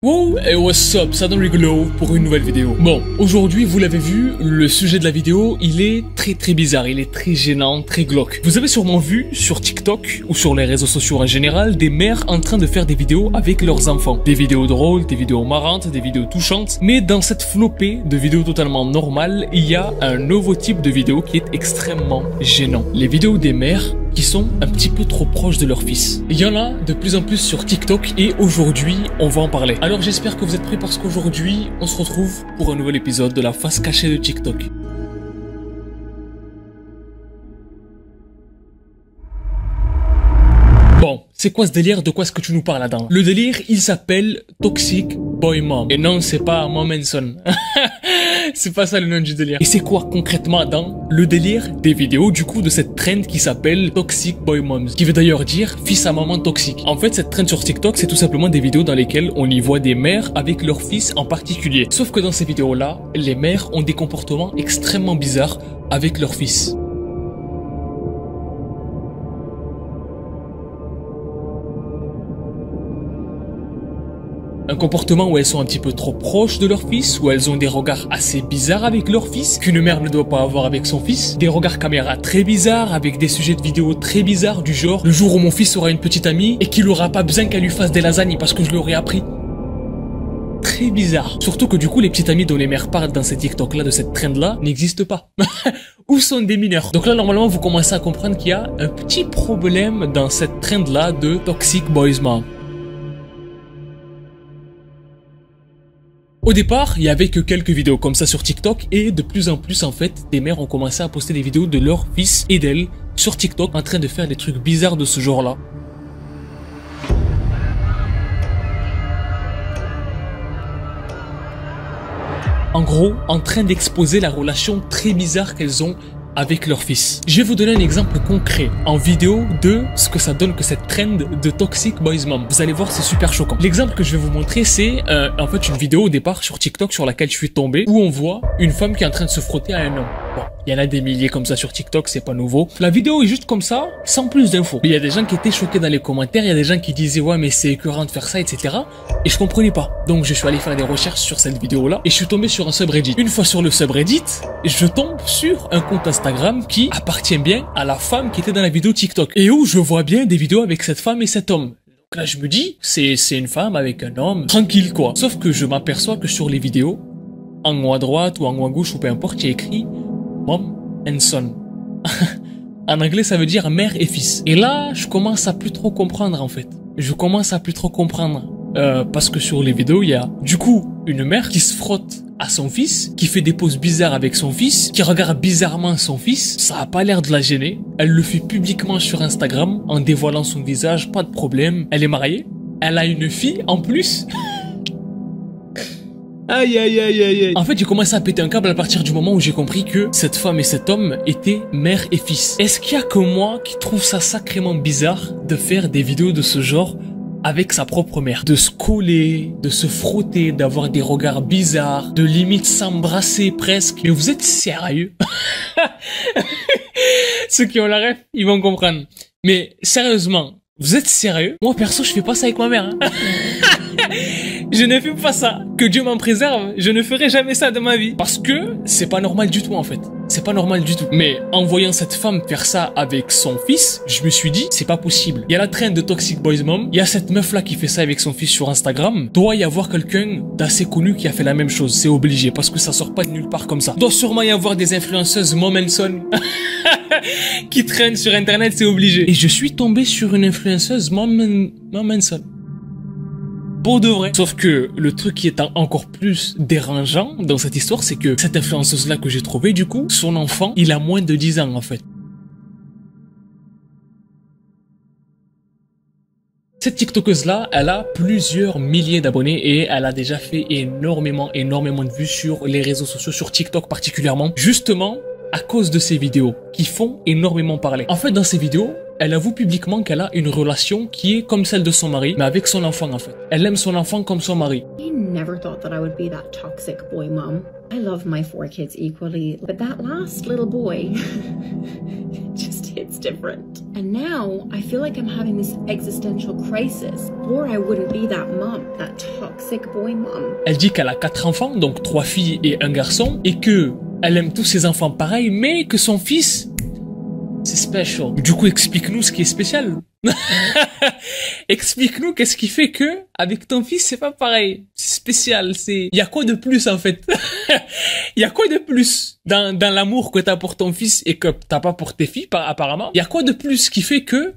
Wow, et what's up, ça donne rigolo pour une nouvelle vidéo. Bon, aujourd'hui, vous l'avez vu, le sujet de la vidéo, il est très bizarre, il est très gênant, très glauque. Vous avez sûrement vu sur TikTok ou sur les réseaux sociaux en général, des mères en train de faire des vidéos avec leurs enfants. Des vidéos drôles, des vidéos marrantes, des vidéos touchantes. Mais dans cette flopée de vidéos totalement normales, il y a un nouveau type de vidéo qui est extrêmement gênant. Les vidéos des mères qui sont un petit peu trop proches de leur fils. Il y en a de plus en plus sur TikTok et aujourd'hui, on va en parler. Alors j'espère que vous êtes prêts parce qu'aujourd'hui, on se retrouve pour un nouvel épisode de la face cachée de TikTok. Bon, c'est quoi ce délire? De quoi est-ce que tu nous parles là-dedans? Le délire, il s'appelle Toxic Boy Mom. Et non, c'est pas Mom and Son. C'est pas ça le nom du délire. Et c'est quoi concrètement dans le délire des vidéos du coup de cette trend qui s'appelle Toxic Boy Moms, qui veut d'ailleurs dire fils à maman toxique. En fait, cette trend sur TikTok, c'est tout simplement des vidéos dans lesquelles on y voit des mères avec leurs fils en particulier. Sauf que dans ces vidéos-là, les mères ont des comportements extrêmement bizarres avec leurs fils. Un comportement où elles sont un petit peu trop proches de leur fils, où elles ont des regards assez bizarres avec leur fils, qu'une mère ne doit pas avoir avec son fils, des regards caméra très bizarres, avec des sujets de vidéos très bizarres du genre, le jour où mon fils aura une petite amie et qu'il aura pas besoin qu'elle lui fasse des lasagnes parce que je l'aurais appris. Très bizarre. Surtout que du coup, les petites amies dont les mères parlent dans ces TikTok là, de cette trend là, n'existent pas. Ou sont des mineurs. Donc là, normalement, vous commencez à comprendre qu'il y a un petit problème dans cette trend là de Toxic Boys Mom. Au départ, il y avait que quelques vidéos comme ça sur TikTok et de plus en plus en fait, des mères ont commencé à poster des vidéos de leurs fils et d'elles sur TikTok en train de faire des trucs bizarres de ce genre-là. En gros, en train d'exposer la relation très bizarre qu'elles ont avec leur fils. Je vais vous donner un exemple concret en vidéo de ce que ça donne que cette trend de Toxic Boys Mom. Vous allez voir, c'est super choquant. L'exemple que je vais vous montrer, c'est en fait une vidéo au départ sur TikTok sur laquelle je suis tombé où on voit une femme qui est en train de se frotter à un homme. Bon, il y en a des milliers comme ça sur TikTok, c'est pas nouveau. La vidéo est juste comme ça, sans plus d'infos. Mais il y a des gens qui étaient choqués dans les commentaires, il y a des gens qui disaient ouais mais c'est écœurant de faire ça, etc. Et je comprenais pas. Donc je suis allé faire des recherches sur cette vidéo-là et je suis tombé sur un subreddit. Une fois sur le subreddit, je tombe sur un compte Instagram qui appartient bien à la femme qui était dans la vidéo TikTok et où je vois bien des vidéos avec cette femme et cet homme. Donc là je me dis, c'est une femme avec un homme, tranquille quoi. Sauf que je m'aperçois que sur les vidéos, en haut à droite ou en haut à gauche ou peu importe, il y a écrit Mom and Son. En anglais ça veut dire mère et fils. Et là je commence à plus trop comprendre en fait. Je commence à plus trop comprendre. Parce que sur les vidéos, il y a du coup une mère qui se frotte à son fils, qui fait des poses bizarres avec son fils, qui regarde bizarrement son fils. Ça a pas l'air de la gêner. Elle le fait publiquement sur Instagram en dévoilant son visage, pas de problème. Elle est mariée. Elle a une fille en plus. Aïe aïe aïe aïe aïe. En fait j'ai commencé à péter un câble à partir du moment où j'ai compris que cette femme et cet homme étaient mère et fils. Est-ce qu'il y a que moi qui trouve ça sacrément bizarre de faire des vidéos de ce genre avec sa propre mère, de se coller, de se frotter, d'avoir des regards bizarres, de limite s'embrasser presque. Mais vous êtes sérieux? Ceux qui ont la ref, ils vont comprendre. Mais sérieusement, vous êtes sérieux? Moi perso, je fais pas ça avec ma mère. Hein. Je ne fais pas ça. Que Dieu m'en préserve, je ne ferai jamais ça de ma vie. Parce que c'est pas normal du tout en fait. C'est pas normal du tout. Mais en voyant cette femme faire ça avec son fils, je me suis dit, c'est pas possible. Il y a la trend de Toxic Boys Mom, il y a cette meuf là qui fait ça avec son fils sur Instagram. Doit y avoir quelqu'un d'assez connu qui a fait la même chose. C'est obligé parce que ça sort pas de nulle part comme ça. Doit sûrement y avoir des influenceuses Mom and Son qui traînent sur internet, c'est obligé. Et je suis tombé sur une influenceuse Mom and Son. Pour de vrai. Sauf que le truc qui est encore plus dérangeant dans cette histoire, c'est que cette influenceuse-là que j'ai trouvée, du coup, son enfant, il a moins de 10 ans en fait. Cette TikTokeuse-là, elle a plusieurs milliers d'abonnés et elle a déjà fait énormément de vues sur les réseaux sociaux, sur TikTok particulièrement, justement à cause de ces vidéos qui font énormément parler. En fait, dans ces vidéos, elle avoue publiquement qu'elle a une relation qui est comme celle de son mari, mais avec son enfant en fait. Elle aime son enfant comme son mari. I never thought that I would be that toxic boy mom. I love my 4 kids equally, but that last little boy just hits different. And now I feel like I'm having this existential crisis, or I wouldn't be that mom, that toxic boy mom. Elle dit qu'elle a 4 enfants, donc 3 filles et un garçon, et que elle aime tous ses enfants pareil, mais que son fils, c'est special. Du coup, explique-nous ce qui est spécial. Explique-nous qu'est-ce qui fait que avec ton fils c'est pas pareil, c'est spécial, il y a quoi de plus en fait? Il y a quoi de plus dans l'amour que t'as pour ton fils et que t'as pas pour tes filles apparemment? Il y a quoi de plus qui fait que...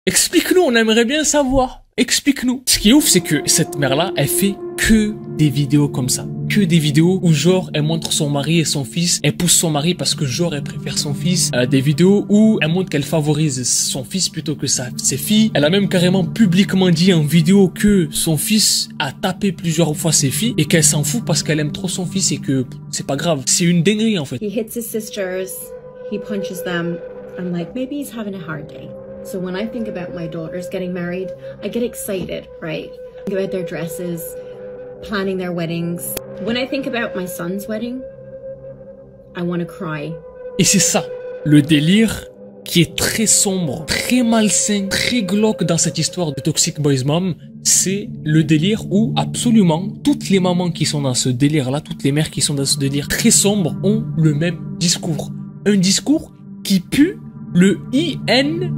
Explique-nous, on aimerait bien savoir. Explique-nous. Ce qui est ouf, c'est que cette mère-là, elle fait que des vidéos comme ça. Que des vidéos où genre, elle montre son mari et son fils. Elle pousse son mari parce que genre, elle préfère son fils. Des vidéos où elle montre qu'elle favorise son fils plutôt que ses filles. Elle a même carrément publiquement dit en vidéo que son fils a tapé plusieurs fois ses filles et qu'elle s'en fout parce qu'elle aime trop son fils et que c'est pas grave. C'est une dinguerie en fait. He hits his sisters, he punches them. I'm like, maybe he's having a hard day. So when I think about my daughters getting married, I get excited, right? Think about their dresses, planning their weddings. When I think about my son's wedding, I want to cry. Et c'est ça, le délire qui est très sombre, très malsain, très glauque dans cette histoire de Toxic Boys Mom. C'est le délire où absolument toutes les mamans qui sont dans ce délire-là, toutes les mères qui sont dans ce délire très sombre ont le même discours. Un discours qui pue le INCESTE.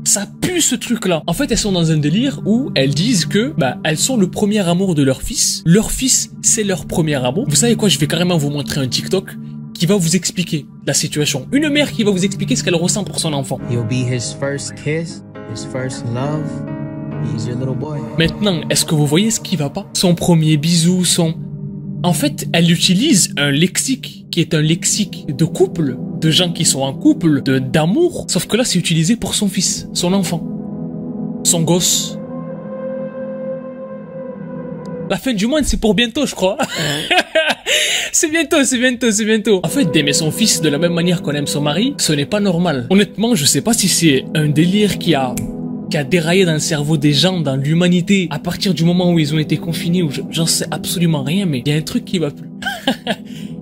Ça pue ce truc-là. En fait, elles sont dans un délire où elles disent que elles sont le premier amour de leur fils. Leur fils, c'est leur premier amour. Vous savez quoi? Je vais carrément vous montrer un TikTok qui va vous expliquer la situation. Une mère qui va vous expliquer ce qu'elle ressent pour son enfant. You'll be his first kiss, his first love. He's your little boy. Maintenant, est-ce que vous voyez ce qui va pas? Son premier bisou, En fait, elle utilise un lexique qui est un lexique de couple, de gens qui sont en couple, d'amour. Sauf que là, c'est utilisé pour son fils, son enfant, son gosse. La fin du monde, c'est pour bientôt, je crois. C'est bientôt, c'est bientôt, c'est bientôt. En fait, d'aimer son fils de la même manière qu'on aime son mari, ce n'est pas normal. Honnêtement, je sais pas si c'est un délire qui a déraillé dans le cerveau des gens, dans l'humanité, à partir du moment où ils ont été confinés, où j'en sais absolument rien, mais il y a un truc qui va plus.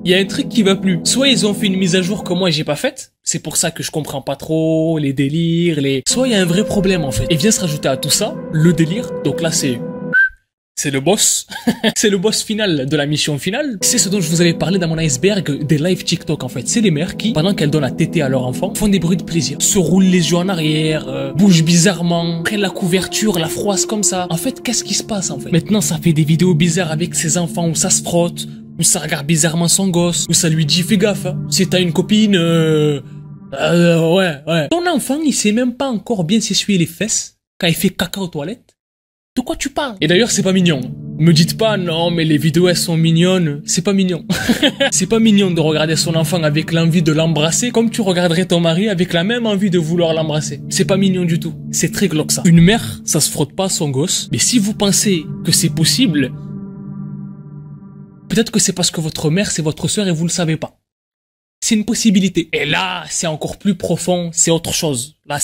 Il y a un truc qui va plus. Soit ils ont fait une mise à jour que moi j'ai pas faite, c'est pour ça que je comprends pas trop les délires, soit il y a un vrai problème en fait. Et vient se rajouter à tout ça, le délire, donc là c'est le boss. C'est le boss final de la mission finale. C'est ce dont je vous avais parlé dans mon iceberg des live TikTok en fait. C'est les mères qui, pendant qu'elles donnent à téter à leur enfant, font des bruits de plaisir. Se roulent les yeux en arrière, bougent bizarrement, prennent la couverture, la froissent comme ça. En fait, qu'est-ce qui se passe en fait? Maintenant, ça fait des vidéos bizarres avec ses enfants où ça se frotte, où ça regarde bizarrement son gosse, où ça lui dit fais gaffe, hein. Si t'as une copine, ouais. Ton enfant, il sait même pas encore bien s'essuyer les fesses quand il fait caca aux toilettes. De quoi tu parles? Et d'ailleurs, c'est pas mignon. Me dites pas, non, mais les vidéos, elles sont mignonnes. C'est pas mignon. C'est pas mignon de regarder son enfant avec l'envie de l'embrasser comme tu regarderais ton mari avec la même envie de vouloir l'embrasser. C'est pas mignon du tout. C'est très glauque ça. Une mère, ça se frotte pas à son gosse. Mais si vous pensez que c'est possible, peut-être que c'est parce que votre mère, c'est votre sœur et vous le savez pas. C'est une possibilité. Et là, c'est encore plus profond. C'est autre chose. Là,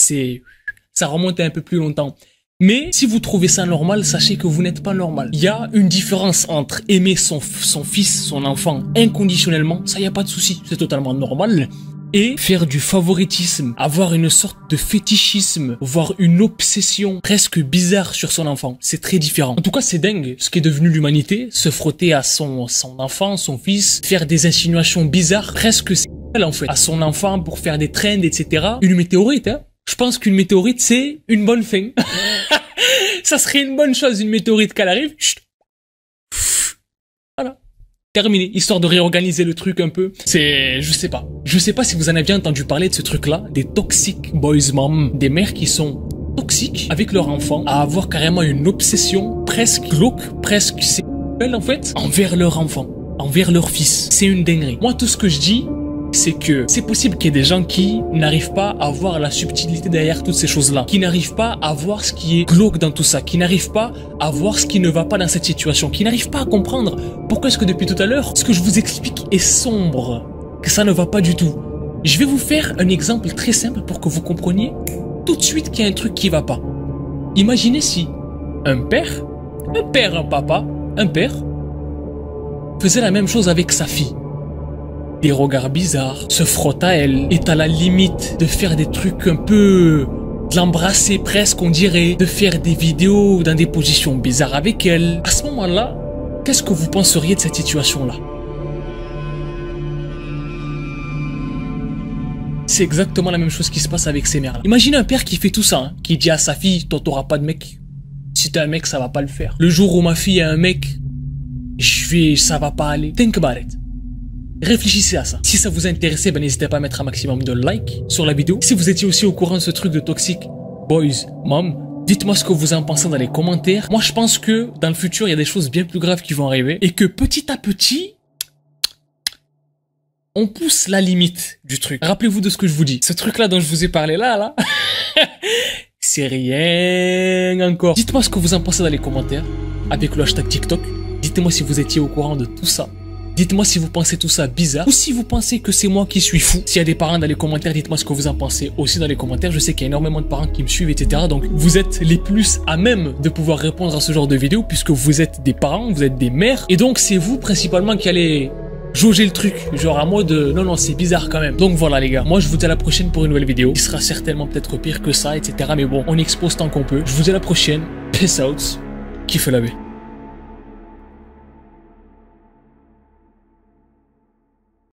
ça remonte à un peu plus longtemps. Mais si vous trouvez ça normal, sachez que vous n'êtes pas normal. Il y a une différence entre aimer son fils, son enfant inconditionnellement, ça y a pas de souci, c'est totalement normal, et faire du favoritisme, avoir une sorte de fétichisme, voire une obsession presque bizarre sur son enfant. C'est très différent. En tout cas, c'est dingue ce qui est devenu l'humanité, se frotter à son enfant, son fils, faire des insinuations bizarres, presque sexuelles en fait, à son enfant pour faire des trends, etc. Une météorite, hein. Je pense qu'une météorite, c'est une bonne fin. Ça serait une bonne chose, une météorite qu'elle arrive. Chut. Voilà. Terminé. Histoire de réorganiser le truc un peu. Je sais pas. Je sais pas si vous en avez entendu parler de ce truc-là. Des toxic boys mom. Des mères qui sont toxiques avec leur enfant. À avoir carrément une obsession presque glauque, presque sexuelle en fait, envers leur enfant. Envers leur fils. C'est une dinguerie. Moi, tout ce que je dis, c'est que c'est possible qu'il y ait des gens qui n'arrivent pas à voir la subtilité derrière toutes ces choses-là, qui n'arrivent pas à voir ce qui est glauque dans tout ça, qui n'arrivent pas à voir ce qui ne va pas dans cette situation, qui n'arrivent pas à comprendre pourquoi est-ce que depuis tout à l'heure, ce que je vous explique est sombre, que ça ne va pas du tout. Je vais vous faire un exemple très simple pour que vous compreniez tout de suite qu'il y a un truc qui va pas. Imaginez si un père, un père, faisait la même chose avec sa fille. Des regards bizarres, se frotte à elle, est à la limite de faire des trucs un peu... de l'embrasser presque, on dirait, de faire des vidéos dans des positions bizarres avec elle. À ce moment-là, qu'est-ce que vous penseriez de cette situation-là? C'est exactement la même chose qui se passe avec ces mères-là. Imaginez un père qui fait tout ça, hein, qui dit à sa fille, toi t'auras pas de mec. Si t'es un mec, ça va pas le faire. Le jour où ma fille a un mec, ça va pas aller. Think about it. Réfléchissez à ça. Si ça vous intéressait, ben n'hésitez pas à mettre un maximum de likes sur la vidéo. Si vous étiez aussi au courant de ce truc de Toxic Boys Mom, dites-moi ce que vous en pensez dans les commentaires. Moi, je pense que dans le futur, il y a des choses bien plus graves qui vont arriver et que petit à petit, on pousse la limite du truc. Rappelez-vous de ce que je vous dis. Ce truc-là dont je vous ai parlé là, c'est rien encore. Dites-moi ce que vous en pensez dans les commentaires avec le hashtag TikTok. Dites-moi si vous étiez au courant de tout ça. Dites-moi si vous pensez tout ça bizarre ou si vous pensez que c'est moi qui suis fou. S'il y a des parents dans les commentaires, dites-moi ce que vous en pensez aussi dans les commentaires. Je sais qu'il y a énormément de parents qui me suivent, etc. Donc, vous êtes les plus à même de pouvoir répondre à ce genre de vidéos puisque vous êtes des parents, vous êtes des mères. Et donc, c'est vous principalement qui allez jauger le truc. Genre à mode non, c'est bizarre quand même. Donc voilà les gars. Moi, je vous dis à la prochaine pour une nouvelle vidéo qui sera certainement peut-être pire que ça, etc. Mais bon, on expose tant qu'on peut. Je vous dis à la prochaine. Peace out. Kiffez la vie.